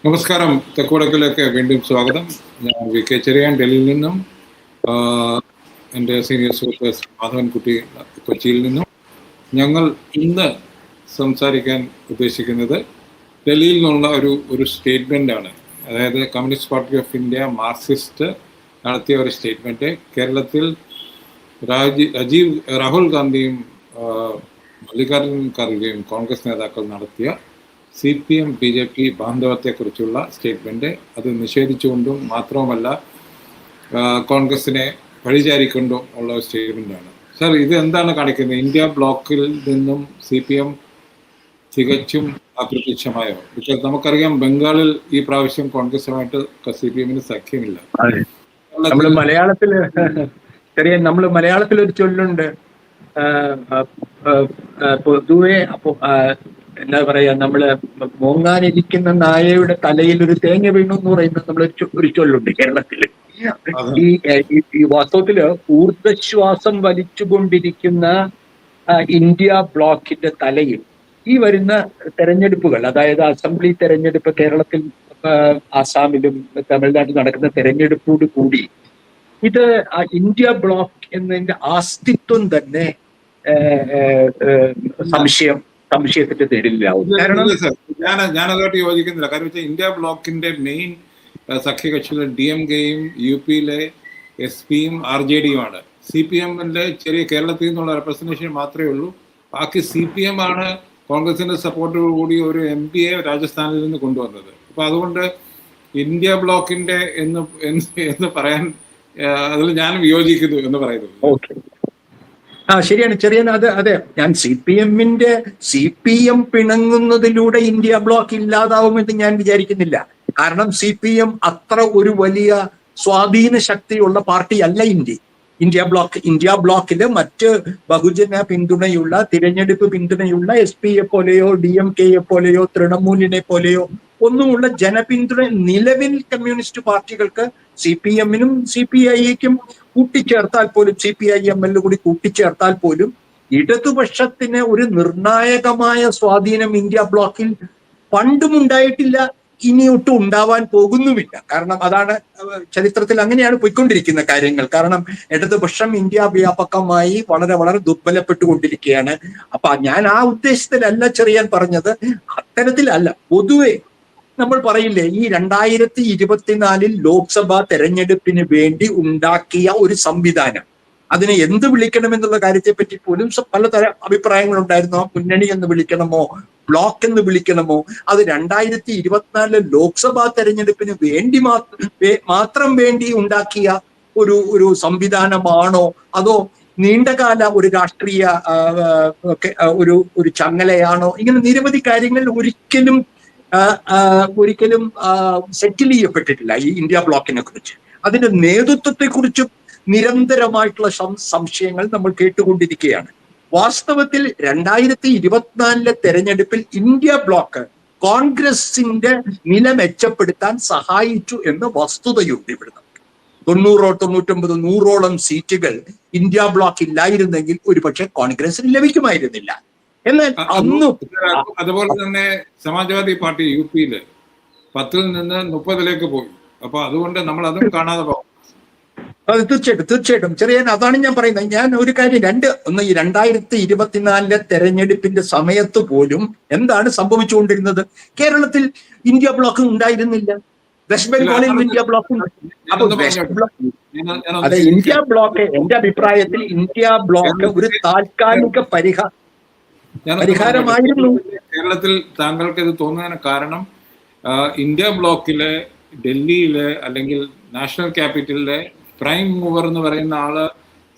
നമസ്കാരം. തെക്കുവടക്കിലേക്ക് വീണ്ടും സ്വാഗതം. ഞാൻ വി കെ ചെറിയാൻ, ഡൽഹിയിൽ നിന്നും. എൻ്റെ സീനിയർ സുഹൃത്ത് മാധവൻകുട്ടി കൊച്ചിയിൽ നിന്നും. ഞങ്ങൾ ഇന്ന് സംസാരിക്കാൻ ഉദ്ദേശിക്കുന്നത് ഡൽഹിയിൽ നിന്നുള്ള ഒരു സ്റ്റേറ്റ്മെൻ്റാണ്. അതായത് communist party of India Marxist നടത്തിയ ഒരു സ്റ്റേറ്റ്മെൻറ്റ്. കേരളത്തിൽ രാഹുൽ ഗാന്ധിയും മല്ലികാർജുൻ ഖാർഗെയും കോൺഗ്രസ് നേതാക്കൾ നടത്തിയ CPM BJP ബാന്ധവത്തെക്കുറിച്ചുള്ള സ്റ്റേറ്റ്മെൻറ്റ് അത് നിഷേധിച്ചുകൊണ്ടും മാത്രവുമല്ല കോൺഗ്രസിനെ പഴിചാരിക്കൊണ്ടും ഉള്ള സ്റ്റേറ്റ്മെൻറ്റാണ്. സാർ, ഇത് എന്താണ് കാണിക്കുന്നത്? ഇന്ത്യ ബ്ലോക്കിൽ നിന്നും CPM തികച്ചും അപ്രത്യക്ഷമായോ? ബിക്കോസ് നമുക്കറിയാം, ബംഗാളിൽ ഈ പ്രാവശ്യം കോൺഗ്രസുമായിട്ട് CPM-ന് സഖ്യമില്ല. നമ്മള് മലയാളത്തിൽ ഒരു ചൊല്ലുണ്ട്, പൊതുവെ എന്താ പറയാ, നമ്മള് മോങ്ങാനിരിക്കുന്ന നായയുടെ തലയിൽ ഒരു തേങ്ങ വീണു എന്ന് പറയുന്നത് ഒരു ചൊല്ലുണ്ട് കേരളത്തില്. ഈ വാസ്തവത്തില് ഊർദ്ധശ്വാസം വലിച്ചുകൊണ്ടിരിക്കുന്ന ഇന്ത്യ ബ്ലോക്കിന്റെ തലയിൽ ഈ വരുന്ന തെരഞ്ഞെടുപ്പുകൾ, അതായത് അസംബ്ലി തെരഞ്ഞെടുപ്പ്, കേരളത്തിൽ ആസാമിലും തമിഴ്നാട്ടിൽ നടക്കുന്ന തെരഞ്ഞെടുപ്പോട് കൂടി ഇത് ഇന്ത്യ ബ്ലോക്ക് എന്നതിന്റെ അസ്തിത്വം തന്നെ സംശയത്തിന്റെ പേരിലാവും. കാരണം ഞാൻ അതുമായിട്ട് യോജിക്കുന്നില്ല. കാരണം വെച്ചാൽ ഇന്ത്യ ബ്ലോക്കിന്റെ മെയിൻ സഖ്യകക്ഷികൾ DMKയും UP-യിലെ SP-യും RJD-യുമാണ്. CPM-ന്റെ ചെറിയ കേരളത്തിൽ നിന്നുള്ള റെപ്രസെന്റേഷൻ മാത്രമേ ഉള്ളൂ. ബാക്കി CPM ആണ് കോൺഗ്രസിന്റെ സപ്പോർട്ടോടുകൂടി ഒരു MP-യെ രാജസ്ഥാനിൽ നിന്ന് കൊണ്ടുവന്നത്. അപ്പൊ അതുകൊണ്ട് ഇന്ത്യ ബ്ലോക്കിന്റെ എന്ന് പറയാൻ അതിൽ ഞാൻ വിയോജിക്കുന്നു എന്ന് പറയുന്നത്. ശരിയാണ് ചെറിയാൻ. അതെ, ഞാൻ CPM പിണങ്ങുന്നതിലൂടെ ഇന്ത്യ ബ്ലോക്ക് ഇല്ലാതാവുമെന്ന് ഞാൻ വിചാരിക്കുന്നില്ല. കാരണം CPM അത്ര ഒരു വലിയ സ്വാധീന ശക്തിയുള്ള പാർട്ടിയല്ല ഇന്ത്യ ബ്ലോക്കില് മറ്റ് ബഹുജന പിന്തുണയുള്ള, തിരഞ്ഞെടുപ്പ് പിന്തുണയുള്ള SP-യെ പോലെയോ DMK-യെ പോലെയോ തൃണമൂലിനെ പോലെയോ ഒന്നുമുള്ള ജനപിന്തുണ നിലവിൽ കമ്മ്യൂണിസ്റ്റ് പാർട്ടികൾക്ക് CPM-നും CPI-ക്കും കൂട്ടിച്ചേർത്താൽ പോലും, CPIML കൂടി കൂട്ടിച്ചേർത്താൽ പോലും ഇടതുപക്ഷത്തിന് ഒരു നിർണായകമായ സ്വാധീനം ഇന്ത്യ ബ്ലോക്കിൽ പണ്ടും ഉണ്ടായിട്ടില്ല, ഇനിയൊട്ടും ഉണ്ടാവാൻ പോകുന്നുമില്ല. കാരണം അതാണ് ചരിത്രത്തിൽ അങ്ങനെയാണ് പോയിക്കൊണ്ടിരിക്കുന്ന കാര്യങ്ങൾ. കാരണം ഇടതുപക്ഷം ഇന്ത്യ വ്യാപകമായി വളരെ വളരെ ദുർബലപ്പെട്ടുകൊണ്ടിരിക്കുകയാണ്. അപ്പൊ ഞാൻ ആ ഉദ്ദേശത്തിലല്ല ചെറിയാൻ പറഞ്ഞത്, അത്തരത്തിലല്ല. പൊതുവെ നമ്മൾ പറയില്ലേ, ഈ 2024 ലോക്സഭാ തെരഞ്ഞെടുപ്പിന് വേണ്ടി ഉണ്ടാക്കിയ ഒരു സംവിധാനം, അതിനെ എന്ത് വിളിക്കണമെന്നുള്ള കാര്യത്തെ പറ്റി പോലും പലതരം അഭിപ്രായങ്ങളുണ്ടായിരുന്നു. മുന്നണി എന്ന് വിളിക്കണമോ, ബ്ലോക്ക് എന്ന് വിളിക്കണമോ? അത് 2024 ലോക്സഭാ തെരഞ്ഞെടുപ്പിന് വേണ്ടി മാത്രം വേണ്ടി ഉണ്ടാക്കിയ ഒരു സംവിധാനമാണോ, അതോ നീണ്ടകാല ഒരു രാഷ്ട്രീയ ഒരു ചങ്ങലയാണോ? ഇങ്ങനെ നിരവധി കാര്യങ്ങൾ ഒരിക്കലും സെറ്റിൽ ചെയ്യപ്പെട്ടിട്ടില്ല ഈ ഇന്ത്യ ബ്ലോക്കിനെ കുറിച്ച്. അതിന്റെ നേതൃത്വത്തെ കുറിച്ചും നിരന്തരമായിട്ടുള്ള സംശയങ്ങൾ നമ്മൾ കേട്ടുകൊണ്ടിരിക്കുകയാണ്. വാസ്തവത്തിൽ 2024 തെരഞ്ഞെടുപ്പിൽ ഇന്ത്യ ബ്ലോക്ക് കോൺഗ്രസിന്റെ നില മെച്ചപ്പെടുത്താൻ സഹായിച്ചു എന്ന വസ്തുതയുണ്ട്. ഇവിടുന്ന് 90-99 100ഓളം സീറ്റുകൾ ഇന്ത്യ ബ്ലോക്ക് ഇല്ലായിരുന്നെങ്കിൽ ഒരുപക്ഷെ കോൺഗ്രസിന് ലഭിക്കുമായിരുന്നില്ല. എന്നാൽ അതുപോലെ തന്നെ സമാജ്വാദി പാർട്ടി UP-യില് 10-ൽ നിന്ന് 30-ലേക്ക് പോയി. അപ്പൊ അതുകൊണ്ട് നമ്മൾ അതും കാണാതെ പോകും. തീർച്ചയായിട്ടും ചെറിയാൻ, അതാണ് ഞാൻ പറയുന്നത്. ഞാൻ ഒരു കാര്യം ഒന്ന്, ഈ 2024 തെരഞ്ഞെടുപ്പിന്റെ സമയത്ത് പോലും എന്താണ് സംഭവിച്ചുകൊണ്ടിരുന്നത്? കേരളത്തിൽ ഇന്ത്യ ബ്ലോക്ക് ഉണ്ടായിരുന്നില്ല, വെസ്റ്റ് ബംഗാളിൽ ഇന്ത്യ ബ്ലോക്ക്. അപ്പൊ അതെ, ഇന്ത്യ ബ്ലോക്ക്, എന്റെ അഭിപ്രായത്തിൽ ഇന്ത്യ ബ്ലോക്ക് ഒരു താൽക്കാലിക പരിഹാരമായിരുന്നു. കേരളത്തിൽ താങ്കൾക്ക് ഇത് തോന്നുന്നതിന് കാരണം ഇന്ത്യ ബ്ലോക്കിലെ, ഡൽഹിയിലെ അല്ലെങ്കിൽ നാഷണൽ ക്യാപിറ്റലിലെ പ്രൈം മൂവർ എന്ന് പറയുന്ന ആള്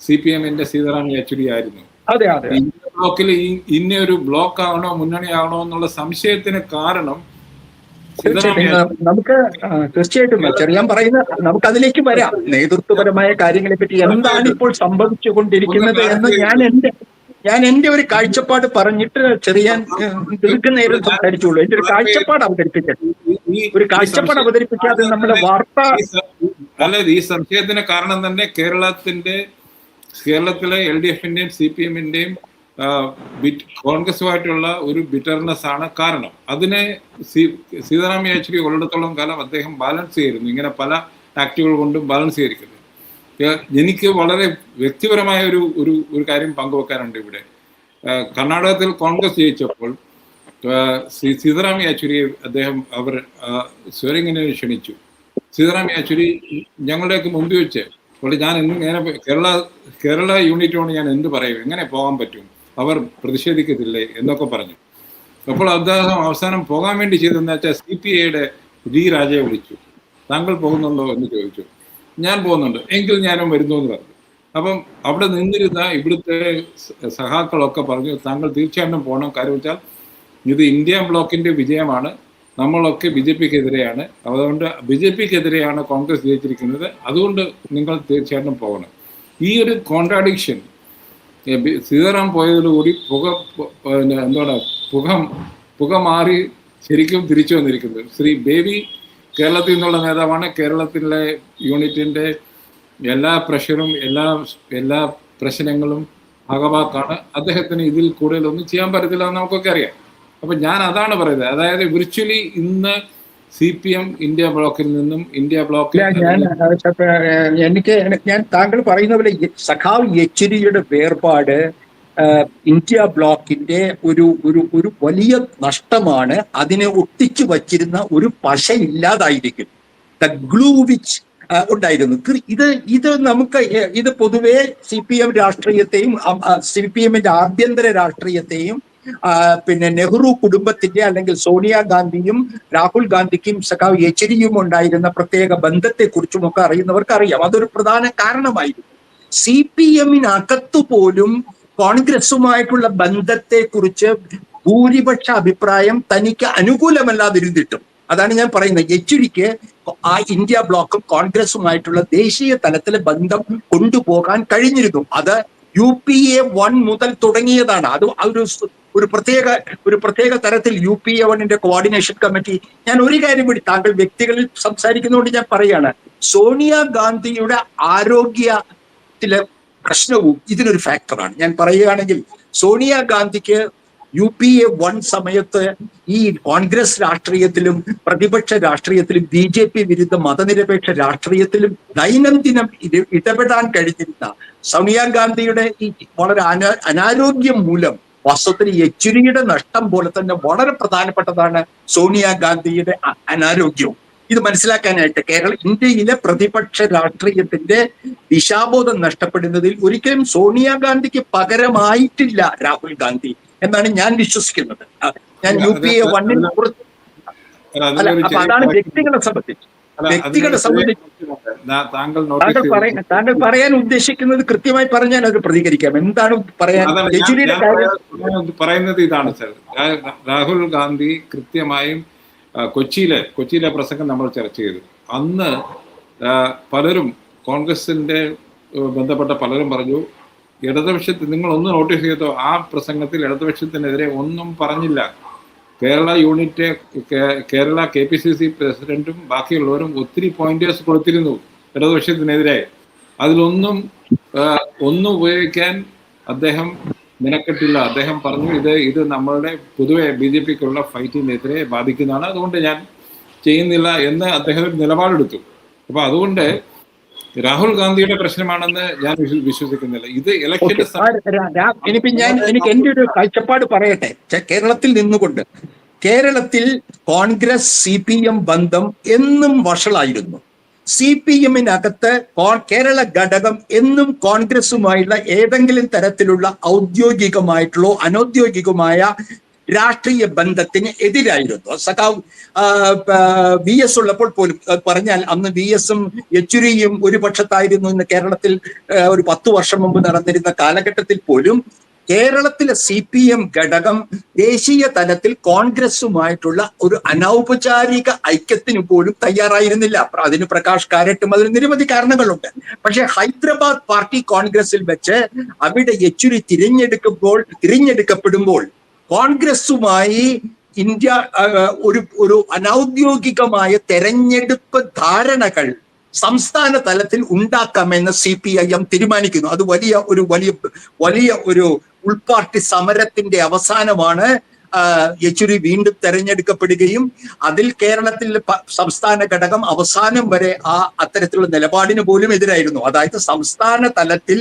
CPM-ന്റെ സീതാറാം യെച്ചൂരി ആയിരുന്നു. ഇന്ത്യ ബ്ലോക്കിൽ ഇന്നൊരു ബ്ലോക്ക് ആവണോ, മുന്നണി ആവണോ എന്നുള്ള സംശയത്തിന് കാരണം നമുക്ക് തീർച്ചയായിട്ടും ചെറിയാൻ പറയുന്ന, നമുക്ക് അതിലേക്ക് വരാം. നേതൃത്വപരമായ കാര്യങ്ങളെ പറ്റി എന്താണ് ഇപ്പോൾ സംഭവിച്ചുകൊണ്ടിരിക്കുന്നത് എന്ന് ഞാൻ എന്റെ ഒരു കാഴ്ചപ്പാട് പറഞ്ഞിട്ട് ചെറിയാൻ ദീർഘനേരം സംസാരിച്ചുള്ളൂ. എന്റെ ഒരു കാഴ്ചപ്പാട് അവതരിപ്പിക്കാതെ നമ്മുടെ വാർത്ത ഈ സംശയത്തിന് കാരണം തന്നെ കേരളത്തിലെ LDF-ന്റെയും CPM-ന്റെയും കോൺഗ്രസുമായിട്ടുള്ള ഒരു ബിറ്റർനെസ് ആണ് കാരണം. അതിനെ സീതാറാം യെച്ചൂരി ഉള്ളിടത്തോളം കാലം അദ്ദേഹം ബാലൻസ് ചെയ്തിരുന്നു, ഇങ്ങനെ പല ആക്ടുകൾ കൊണ്ടും ബാലൻസ് ചെയ്തിരിക്കുന്നു. എനിക്ക് വളരെ വ്യക്തിപരമായ ഒരു കാര്യം പങ്കുവെക്കാനുണ്ട് ഇവിടെ. കർണാടകത്തിൽ കോൺഗ്രസ് ജയിച്ചപ്പോൾ സീതാറാം യെച്ചൂരിയെ അവർ സ്വരിങ്ങിനെ ക്ഷണിച്ചു. സീതാറാം യെച്ചൂരി ഞങ്ങളുടെയൊക്കെ മുമ്പിൽ വെച്ച് ഞാൻ ഇങ്ങനെ കേരള യൂണിറ്റോട് ഞാൻ എന്ത് പറയും, എങ്ങനെ പോകാൻ പറ്റും, അവർ പ്രതിഷേധിക്കത്തില്ലേ എന്നൊക്കെ പറഞ്ഞു. അപ്പോൾ അദ്ദേഹം അവസാനം പോകാൻ വേണ്ടി ചെയ്തതെന്ന് വെച്ചാൽ CPIയുടെ ഡി രാജയെ വിളിച്ചു. താങ്കൾ പോകുന്നുണ്ടോ എന്ന് ചോദിച്ചു. ഞാൻ പോകുന്നുണ്ട്, എങ്കിൽ ഞാനും വരുന്നു എന്ന് പറഞ്ഞു. അപ്പം അവിടെ നിന്നിരുന്ന ഇവിടുത്തെ സഹാക്കളൊക്കെ പറഞ്ഞു താങ്കൾ തീർച്ചയായിട്ടും പോകണം, കാര്യം വെച്ചാൽ ഇത് ഇന്ത്യ ബ്ലോക്കിന്റെ വിജയമാണ്, നമ്മളൊക്കെ BJPക്കെതിരെയാണ്, അതുകൊണ്ട് BJPക്കെതിരെയാണ് കോൺഗ്രസ് ജയിച്ചിരിക്കുന്നത്, അതുകൊണ്ട് നിങ്ങൾ തീർച്ചയായിട്ടും പോകണം. ഈ ഒരു കോൺട്രാഡിക്ഷൻ സീതാറാം പോയതോടുകൂടി പുക മാറി ശരിക്കും തിരിച്ചു വന്നിരിക്കുന്നത്. ശ്രീ ബേബി കേരളത്തിൽ നിന്നുള്ള നേതാവാണ്, കേരളത്തിലെ യൂണിറ്റിന്റെ എല്ലാ പ്രഷറും എല്ലാ പ്രശ്നങ്ങളും ഭാഗവാക്കാണ്. അദ്ദേഹത്തിന് ഇതിൽ കൂടുതലൊന്നും ചെയ്യാൻ പറ്റത്തില്ല എന്ന് നമുക്കൊക്കെ അറിയാം. അപ്പൊ ഞാൻ അതാണ് പറയുന്നത്, അതായത് വിർച്വലി ഇന്ന് CPM ഇന്ത്യ ബ്ലോക്കിൽ നിന്നും ഇന്ത്യ ബ്ലോക്കിൽ ഞാൻ താങ്കൾ പറയുന്ന പോലെ സഖാവ് യെച്ചൂരിയുടെ വേർപാട് ഇന്ത്യ ബ്ലോക്കിന്റെ ഒരു വലിയ നഷ്ടമാണ്. അതിനെ ഒട്ടിച്ചു വച്ചിരുന്ന ഒരു പശ ഇല്ലാതായിരിക്കും, ദ ഗ്ലൂ വിച്ച് ഉണ്ടായിരുന്നു. ഇത് നമുക്ക് ഇത് പൊതുവെ CPM രാഷ്ട്രീയത്തെയും CPMന്റെ ആഭ്യന്തര രാഷ്ട്രീയത്തെയും പിന്നെ നെഹ്റു കുടുംബത്തിന്റെ അല്ലെങ്കിൽ സോണിയാഗാന്ധിയും രാഹുൽ ഗാന്ധിക്കും സഖാവ് യെച്ചൂരിയും ഉണ്ടായിരുന്ന പ്രത്യേക ബന്ധത്തെക്കുറിച്ചുമൊക്കെ അറിയുന്നവർക്ക് അറിയാം. അതൊരു പ്രധാന കാരണമായിരുന്നു. CPMനകത്തു പോലും കോൺഗ്രസുമായിട്ടുള്ള ബന്ധത്തെക്കുറിച്ച് ഭൂരിപക്ഷ അഭിപ്രായം തനിക്ക് അനുകൂലമല്ലാതിരുന്നിട്ടും, അതാണ് ഞാൻ പറയുന്നത്, യെച്ചൂരിക്ക് ആ ഇന്ത്യ ബ്ലോക്കും കോൺഗ്രസുമായിട്ടുള്ള ദേശീയ തലത്തിലെ ബന്ധം കൊണ്ടുപോകാൻ കഴിഞ്ഞിരുന്നു. അത് UPA 1 മുതൽ തുടങ്ങിയതാണ്. അത് ഒരു പ്രത്യേക തരത്തിൽ UPA 1ന്റെ കോർഡിനേഷൻ കമ്മിറ്റി. ഞാൻ ഒരു കാര്യം കൂടി, താങ്കൾ വ്യക്തികളിൽ സംസാരിക്കുന്നതുകൊണ്ട് ഞാൻ പറയാണ്, സോണിയാഗാന്ധിയുടെ ആരോഗ്യത്തിലെ പ്രശ്നവും ഇതിനൊരു ഫാക്ടറാണ്. ഞാൻ പറയുകയാണെങ്കിൽ സോണിയാഗാന്ധിക്ക് UPA 1 സമയത്ത് ഈ കോൺഗ്രസ് രാഷ്ട്രീയത്തിലും പ്രതിപക്ഷ രാഷ്ട്രീയത്തിലും BJP വിരുദ്ധ മതനിരപേക്ഷ രാഷ്ട്രീയത്തിലും ദൈനംദിനം ഇടപെടാൻ കഴിഞ്ഞിരുന്ന സോണിയാഗാന്ധിയുടെ ഈ വളരെ അനാരോഗ്യം മൂലം വാസ്തവത്തിൽ യെച്ചൂരിയുടെ നഷ്ടം പോലെ തന്നെ വളരെ പ്രധാനപ്പെട്ടതാണ് സോണിയാഗാന്ധിയുടെ അനാരോഗ്യവും. ഇത് മനസ്സിലാക്കാനായിട്ട് ഇന്ത്യയിലെ പ്രതിപക്ഷ രാഷ്ട്രീയത്തിന്റെ ദിശാബോധം നഷ്ടപ്പെടുന്നതിൽ ഒരിക്കലും സോണിയാഗാന്ധിക്ക് പകരമായിട്ടില്ല രാഹുൽ ഗാന്ധി എന്നാണ് ഞാൻ വിശ്വസിക്കുന്നത്. ഞാൻ UPA 1 അതാണ് വ്യക്തികളെ സംബന്ധിച്ച് താങ്കൾ പറയാൻ ഉദ്ദേശിക്കുന്നത് കൃത്യമായി പറഞ്ഞാൽ അത് പ്രതികരിക്കാം. എന്താണ് പറയുന്നത്? ഇതാണ് സർ, രാഹുൽ ഗാന്ധി കൃത്യമായും കൊച്ചിയിലെ പ്രസംഗം നമ്മൾ ചർച്ച ചെയ്തു. അന്ന് പലരും കോൺഗ്രസിന്റെ ബന്ധപ്പെട്ട പലരും പറഞ്ഞു, ഇടതുപക്ഷത്തിൽ നിങ്ങൾ ഒന്ന് നോട്ടീസ് ചെയ്തോ, ആ പ്രസംഗത്തിൽ ഇടതുപക്ഷത്തിനെതിരെ ഒന്നും പറഞ്ഞില്ല. കേരള യൂണിറ്റ് കേരള KPCC പ്രസിഡന്റും ബാക്കിയുള്ളവരും ഒത്തിരി പോയിന്റേഴ്സ് കൊടുത്തിരുന്നു ഇടതുപക്ഷത്തിനെതിരെ. അതിലൊന്നും ഉപയോഗിക്കാൻ അദ്ദേഹം മെനക്കെട്ടില്ല. അദ്ദേഹം പറഞ്ഞു ഇത് നമ്മളുടെ പൊതുവെ BJPക്കുള്ള ഫൈറ്റിനെതിരെ ബാധിക്കുന്നതാണ്, അതുകൊണ്ട് ഞാൻ ചെയ്യുന്നില്ല എന്ന് അദ്ദേഹം ഒരു നിലപാടെടുത്തു. അപ്പൊ അതുകൊണ്ട് രാഹുൽ ഗാന്ധിയുടെ പ്രശ്നമാണെന്ന് ഞാൻ വിശ്വസിക്കുന്നില്ല. ഇത് ഇലക്ഷന്റെ എനിക്ക് എന്റെ ഒരു കാഴ്ചപ്പാട് പറയട്ടെ. കേരളത്തിൽ നിന്നുകൊണ്ട് കേരളത്തിൽ കോൺഗ്രസ് CPM ബന്ധം എന്നും വഷളായിരുന്നു. CPMനകത്ത് കേരള ഘടകം എന്നും കോൺഗ്രസുമായുള്ള ഏതെങ്കിലും തരത്തിലുള്ള ഔദ്യോഗികമായിട്ടുള്ള അനൗദ്യോഗികമായ രാഷ്ട്രീയ ബന്ധത്തിന് എതിരായിരുന്നു. സഖാവ് VS ഉള്ളപ്പോൾ പോലും പറഞ്ഞാൽ അന്ന് VSും യെച്ചൂരിയും ഒരു പക്ഷത്തായിരുന്നു എന്ന് കേരളത്തിൽ ഒരു 10 വർഷം മുമ്പ് നടന്നിരുന്ന കാലഘട്ടത്തിൽ പോലും കേരളത്തിലെ CPM ഘടകം ദേശീയ തലത്തിൽ കോൺഗ്രസുമായിട്ടുള്ള ഒരു അനൗപചാരിക ഐക്യത്തിന് പോലും തയ്യാറായിരുന്നില്ല. അതിന് പ്രകാശ് കാരട്ടും അതിന് നിരവധി കാരണങ്ങളുണ്ട്. പക്ഷെ ഹൈദരാബാദ് പാർട്ടി കോൺഗ്രസിൽ വെച്ച് അവിടെ യെച്ചൂരി തിരഞ്ഞെടുക്കപ്പെടുമ്പോൾ കോൺഗ്രസുമായി ഇന്ത്യ ഒരു അനൗദ്യോഗികമായ തെരഞ്ഞെടുപ്പ് ധാരണകൾ സംസ്ഥാന തലത്തിൽ ഉണ്ടാക്കാമെന്ന് CPIM തീരുമാനിക്കുന്നു. അത് വലിയ ഒരു ഉൾപാർട്ടി സമരത്തിന്റെ അവസാനമാണ് യെച്ചൂരി വീണ്ടും തെരഞ്ഞെടുക്കപ്പെടുകയും അതിൽ കേരളത്തിൽ സംസ്ഥാന ഘടകം അവസാനം വരെ അത്തരത്തിലുള്ള നിലപാടിന് പോലും എതിരായിരുന്നു. അതായത് സംസ്ഥാന തലത്തിൽ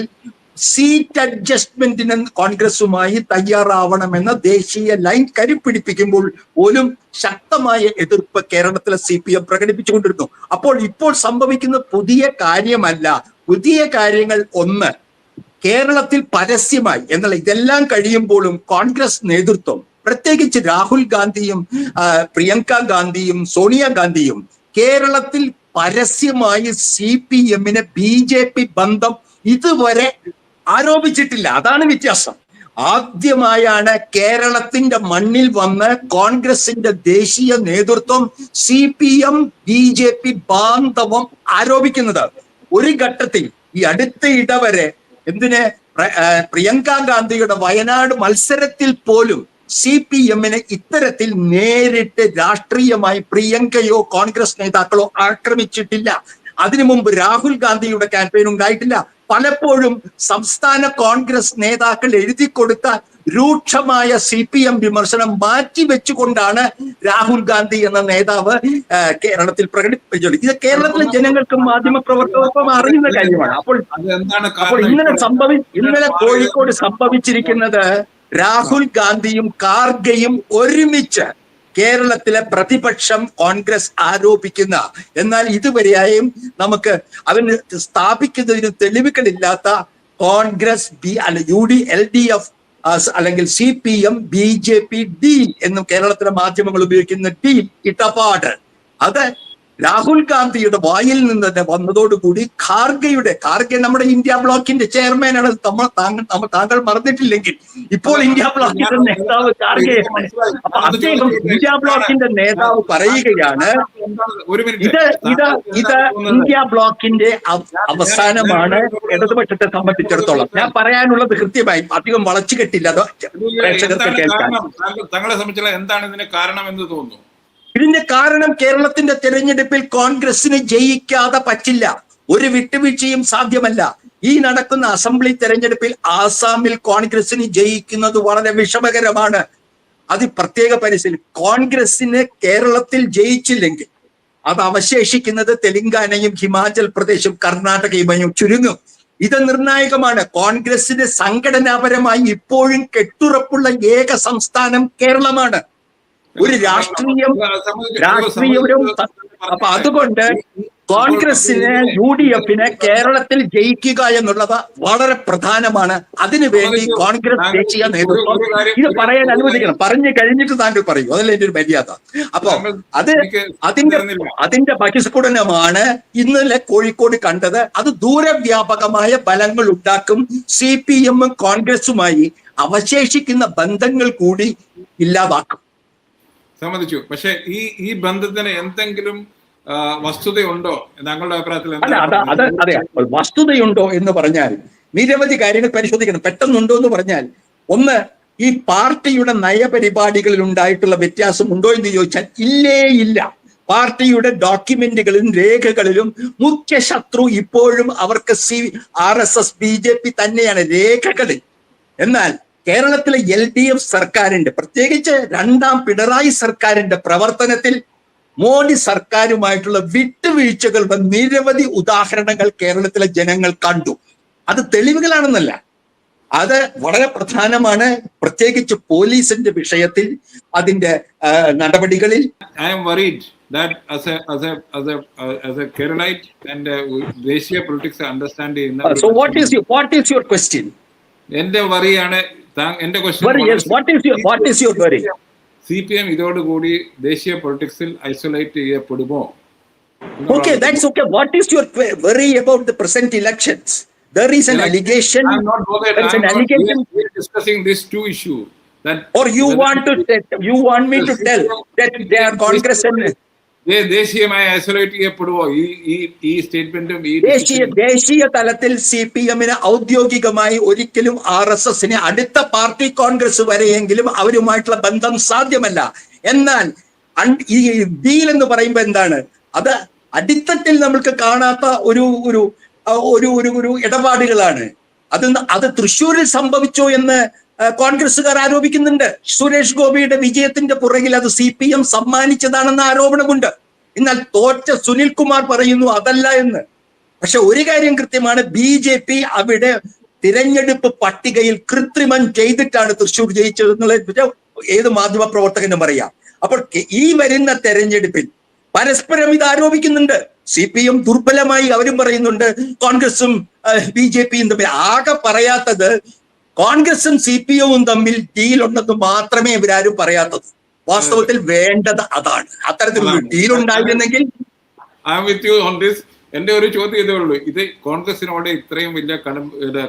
സീറ്റ് അഡ്ജസ്റ്റ്മെന്റിന് കോൺഗ്രസുമായി തയ്യാറാവണമെന്ന ദേശീയ ലൈൻ കരുപ്പിടിപ്പിക്കുമ്പോൾ പോലും ശക്തമായ എതിർപ്പ് കേരളത്തിലെ CPM പ്രകടിപ്പിച്ചുകൊണ്ടിരുന്നു. അപ്പോൾ ഇപ്പോൾ സംഭവിക്കുന്ന പുതിയ കാര്യമല്ല. പുതിയ കാര്യങ്ങൾ ഒന്ന്, കേരളത്തിൽ പരസ്യമായി എന്നുള്ള ഇതെല്ലാം കഴിയുമ്പോഴും കോൺഗ്രസ് നേതൃത്വം, പ്രത്യേകിച്ച് രാഹുൽ ഗാന്ധിയും പ്രിയങ്ക ഗാന്ധിയും സോണിയാഗാന്ധിയും കേരളത്തിൽ പരസ്യമായി CPM-ന് BJP ബന്ധം ഇതുവരെ ആരോപിച്ചിട്ടില്ല. അതാണ് വ്യത്യാസം. ആദ്യമായാണ് കേരളത്തിന്റെ മണ്ണിൽ വന്ന് കോൺഗ്രസിന്റെ ദേശീയ നേതൃത്വം CPM BJP ബാന്ധവം ആരോപിക്കുന്നത്. ഒരു ഘട്ടത്തിൽ ഈ അടുത്ത വരെ എന്തിന് പ്രിയങ്ക ഗാന്ധിയുടെ വയനാട് മത്സരത്തിൽ പോലും CPM-നെ ഇത്തരത്തിൽ നേരിട്ട് രാഷ്ട്രീയമായി പ്രിയങ്കയോ കോൺഗ്രസ് നേതാക്കളോ ആക്രമിച്ചിട്ടില്ല. അതിനു മുമ്പ് രാഹുൽ ഗാന്ധിയുടെ ക്യാമ്പയിൻ ഉണ്ടായിട്ടില്ല. പലപ്പോഴും സംസ്ഥാന കോൺഗ്രസ് നേതാക്കൾ എഴുതി കൊടുത്ത രൂക്ഷമായ CPM വിമർശനം മാറ്റിവെച്ചുകൊണ്ടാണ് രാഹുൽ ഗാന്ധി എന്ന നേതാവ് കേരളത്തിൽ പ്രകടിപ്പിച്ചത്. ഇത് കേരളത്തിലെ ജനങ്ങൾക്കും മാധ്യമ പ്രവർത്തകർക്കും അറിയുന്ന കാര്യമാണ്. അപ്പോൾ ഇന്നലെ കോഴിക്കോട് സംഭവിച്ചിരിക്കുന്നത് രാഹുൽ ഗാന്ധിയും ഖാർഗെയും ഒരുമിച്ച് കേരളത്തിലെ പ്രതിപക്ഷം കോൺഗ്രസ് ആരോപിക്കുന്ന, എന്നാൽ ഇതുവരെയായും നമുക്ക് അതിന് സ്ഥാപിക്കുന്നതിന് തെളിവുകളില്ലാത്ത കോൺഗ്രസ് LDF അല്ലെങ്കിൽ CPM BJP ഡീൽ എന്നും കേരളത്തിലെ മാധ്യമങ്ങൾ ഉപയോഗിക്കുന്ന ഡീൽ ഇടപാട്, അത് രാഹുൽ ഗാന്ധിയുടെ വായിൽ നിന്ന് തന്നെ വന്നതോടുകൂടി ഖാർഗെ നമ്മുടെ ഇന്ത്യ ബ്ലോക്കിന്റെ ചെയർമാനാണ്. താങ്കൾ മറന്നിട്ടില്ലെങ്കിൽ ഇപ്പോൾ ഇന്ത്യ ബ്ലോക്കിന്റെ നേതാവ് ഖാർഗെയാണ്. അപ്പൊ അദ്ദേഹം ഇന്ത്യ ബ്ലോക്കിന്റെ നേതാവ് പറയുകയാണ്, ഇത് ഇന്ത്യ ബ്ലോക്കിന്റെ അവസാനമാണ് ഇടതുപക്ഷത്തെ സംബന്ധിച്ചിടത്തോളം. ഞാൻ പറയാനുള്ളത് കൃത്യമായി അധികം വളച്ചു കെട്ടില്ല, അത് പ്രേക്ഷകർക്ക് കേൾക്കാം. താങ്കളെ സംബന്ധിച്ചുള്ള എന്താണ് ഇതിന് കാരണം എന്ന് തോന്നുന്നു? ഇതിന്റെ കാരണം കേരളത്തിന്റെ തെരഞ്ഞെടുപ്പിൽ കോൺഗ്രസിന് ജയിക്കാതെ പറ്റില്ല. ഒരു വിട്ടുവീഴ്ചയും സാധ്യമല്ല. ഈ നടക്കുന്ന അസംബ്ലി തെരഞ്ഞെടുപ്പിൽ ആസാമിൽ കോൺഗ്രസിന് ജയിക്കുന്നത് വളരെ വിഷമകരമാണ്. അത് പ്രത്യേക പരിസ്ഥിതി. കോൺഗ്രസിന് കേരളത്തിൽ ജയിച്ചില്ലെങ്കിൽ അത് അവശേഷിക്കുന്നത് തെലങ്കാനയും ഹിമാചൽ പ്രദേശും കർണാടകയുമായും ചുരുങ്ങും. ഇത് നിർണായകമാണ്. കോൺഗ്രസിന് സംഘടനാപരമായി ഇപ്പോഴും കെട്ടുറപ്പുള്ള ഏക സംസ്ഥാനം കേരളമാണ്. ഒരു രാഷ്ട്രീയവും അപ്പൊ അതുകൊണ്ട് കോൺഗ്രസിന് UDF-ന് കേരളത്തിൽ ജയിക്കുക എന്നുള്ളത് വളരെ പ്രധാനമാണ്. അതിനുവേണ്ടി കോൺഗ്രസ് ദേശീയ നേതൃത്വം ഇത് പറയാൻ അനുവദിക്കണം. പറഞ്ഞു കഴിഞ്ഞിട്ട് താങ്കൾ പറയൂ, അതല്ല എന്റെ ഒരു മര്യാദ. അപ്പൊ അതിന്റെ ബഹിസ്ഫുടനമാണ് ഇന്നലെ കോഴിക്കോട് കണ്ടത്. അത് ദൂരവ്യാപകമായ ഫലങ്ങൾ ഉണ്ടാക്കും. CPM-ഉം കോൺഗ്രസുമായി അവശേഷിക്കുന്ന ബന്ധങ്ങൾ കൂടി ഇല്ലാതാക്കും. സമ്മതിച്ചു. പക്ഷെ ഈ ബന്ധത്തിന് എന്തെങ്കിലും വസ്തുതയുണ്ടോ താങ്കളുടെ അഭിപ്രായത്തിൽ? അതെ, വസ്തുതയുണ്ടോ എന്ന് പറഞ്ഞാൽ നിരവധി കാര്യങ്ങൾ പരിശോധിക്കണം. പെട്ടെന്നുണ്ടോ എന്ന് പറഞ്ഞാൽ, ഒന്ന്, ഈ പാർട്ടിയുടെ നയപരിപാടികളിൽ ഉണ്ടായിട്ടുള്ള വ്യത്യാസം ഉണ്ടോ എന്ന് ചോദിച്ചാൽ ഇല്ല. പാർട്ടിയുടെ ഡോക്യുമെന്റുകളിലും രേഖകളിലും മുഖ്യ ശത്രു ഇപ്പോഴും അവർക്ക് RSS BJP തന്നെയാണ് രേഖകളിൽ. എന്നാൽ കേരളത്തിലെ LDF സർക്കാരിന്റെ, പ്രത്യേകിച്ച് രണ്ടാം പിണറായി സർക്കാരിന്റെ പ്രവർത്തനത്തിൽ മോഡി സർക്കാരുമായിട്ടുള്ള വിട്ടുവീഴ്ചകളുടെ നിരവധി ഉദാഹരണങ്ങൾ കേരളത്തിലെ ജനങ്ങൾ കണ്ടു. അത് തെളിവുകളാണെന്നല്ല, അത് വളരെ പ്രധാനമാണ്. പ്രത്യേകിച്ച് പോലീസിന്റെ വിഷയത്തിൽ അതിന്റെ നടപടികളിൽ. I am worried that as a Keralite and ദേശീയ politics understand. So what is your question? എന്റെ വറിയാണ് എന്റെ question. What is your worry? CPM ഇതോടുകൂടി ദേശീയ പൊളിറ്റിക്സിൽ isolate ചെയ്യപ്പെടുമോ? Okay, that's okay. What is your worry about the present elections? There is an allegation. I'm not bothered. There is an allegation. We're discussing these two issues. Or you want me to tell that they are Congress and ദേശീയമായി isolate ചെയ്യപ്പെടുമോ ഈ സ്റ്റേറ്റ്മെന്റും? ദേശീയ തലത്തിൽ CPM-ന് ഔദ്യോഗികമായി ഒരിക്കലും RSS-ന് അടുത്ത party Congress വരെയെങ്കിലും അവരുമായിട്ടുള്ള ബന്ധം സാധ്യമല്ല. എന്നാൽ ഈ ഡീൽ എന്ന് പറയുമ്പോൾ എന്താണ്? അത് അടിത്തട്ടിൽ നമ്മൾക്ക് കാണാത്ത ഒരു ഇടപാടുകളാണ്. അത് തൃശ്ശൂരിൽ സംഭവിച്ചോ എന്ന് കോൺഗ്രസുകാർ ആരോപിക്കുന്നുണ്ട്. സുരേഷ് ഗോപിയുടെ വിജയത്തിന്റെ പുറകിൽ അത് CPM സമ്മാനിച്ചതാണെന്ന ആരോപണമുണ്ട്. എന്നാൽ തോറ്റ സുനിൽകുമാർ പറയുന്നു അതല്ല എന്ന്. പക്ഷെ ഒരു കാര്യം കൃത്യമാണ്, BJP അവിടെ തിരഞ്ഞെടുപ്പ് പട്ടികയിൽ കൃത്രിമം ചെയ്തിട്ടാണ് തൃശ്ശൂർ ജയിച്ചത് എന്നുള്ളത് ഏത് മാധ്യമ പ്രവർത്തകനും അറിയാം. അപ്പോൾ ഈ വരുന്ന തെരഞ്ഞെടുപ്പിൽ പരസ്പരം ഇത് ആരോപിക്കുന്നുണ്ട്. CPM ദുർബലമായി അവരും പറയുന്നുണ്ട്, കോൺഗ്രസും BJPയും തമ്മിൽ. ആകെ പറയാത്തത് കോൺഗ്രസും CPMവും തമ്മിൽ ഡീൽ ഉണ്ടെന്ന് മാത്രമേ ഇവരാരും പറയാത്തത്. വാസ്തവത്തിൽ വേണ്ടത് അതാണ്. അത്തരത്തിലുള്ള ഡീൽ ഉണ്ടായിരുന്നെങ്കിൽ എന്റെ ഒരു ചോദ്യം ഇതേ ഉള്ളൂ. ഇത് കോൺഗ്രസിനോട് ഇത്രയും വലിയ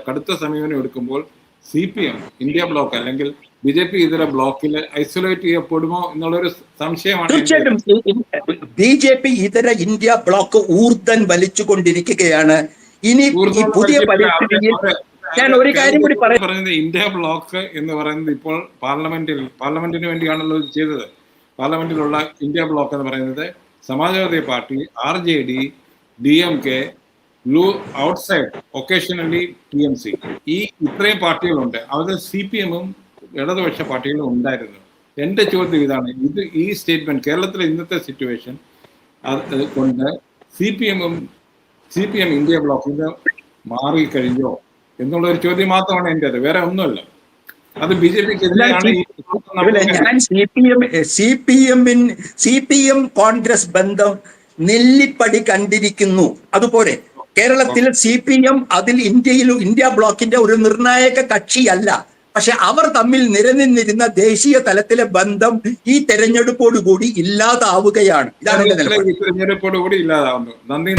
കടുത്ത സമീപനം എടുക്കുമ്പോൾ CPM ഇന്ത്യ ബ്ലോക്ക് അല്ലെങ്കിൽ BJP ഇതര ബ്ലോക്കിൽ ഐസൊലേറ്റ് ചെയ്യപ്പെടുമോ എന്നുള്ളൊരു സംശയമാണ്. തീർച്ചയായിട്ടും BJP ഇതര ഇന്ത്യ ബ്ലോക്ക് ഊർദ്ധൻ വലിച്ചുകൊണ്ടിരിക്കുകയാണ്. ഇനി ഈ പുതിയ പരിസ്ഥിതിയിൽ ഞാൻ ഒരു കാര്യം കൂടി പറയുന്നത്, ഇന്ത്യ ബ്ലോക്ക് എന്ന് പറയുന്നത് ഇപ്പോൾ പാർലമെന്റിന് വേണ്ടിയാണല്ലോ ഇത് ചെയ്തത്. പാർലമെന്റിലുള്ള ഇന്ത്യ ബ്ലോക്ക് എന്ന് പറയുന്നത് Samajwadi party, RJD, DMK, outside occasionally TMC, ഈ ഇത്രയും പാർട്ടികളുണ്ട്. അത് CPMഉം ഇടതുപക്ഷ പാർട്ടികളും ഉണ്ടായിരുന്നു. എന്റെ ചോദ്യം ഇതാണ്, ഈ സ്റ്റേറ്റ്മെന്റ് കേരളത്തിലെ ഇന്നത്തെ സിറ്റുവേഷൻ കൊണ്ട് CPM ഇന്ത്യ ബ്ലോക്കിൽ മാറിക്കഴിഞ്ഞോ എന്നുള്ള ഒരു ചോദ്യം മാത്രമാണ് എൻ്റെ. അത് വേറെ ഒന്നുമല്ല. അത് BJPക്കെതിരെയാണ്. ഞാൻ CPM കോൺഗ്രസ് ബന്ധം നെല്ലിപ്പടി കണ്ടിരിക്കുന്നു. അതുപോലെ കേരളത്തിൽ CPM അതിൽ ഇന്ത്യ ബ്ലോക്കിന്റെ ഒരു നിർണായക കക്ഷിയല്ല. പക്ഷെ അവർ തമ്മിൽ നിലനിന്നിരുന്ന ദേശീയ തലത്തിലെ ബന്ധം ഈ തെരഞ്ഞെടുപ്പോടുകൂടി ഇല്ലാതാവുകയാണ്. ഇതാണ് തെരഞ്ഞെടുപ്പോടുകൂടി ഇല്ലാതാവുന്നു. നന്ദി.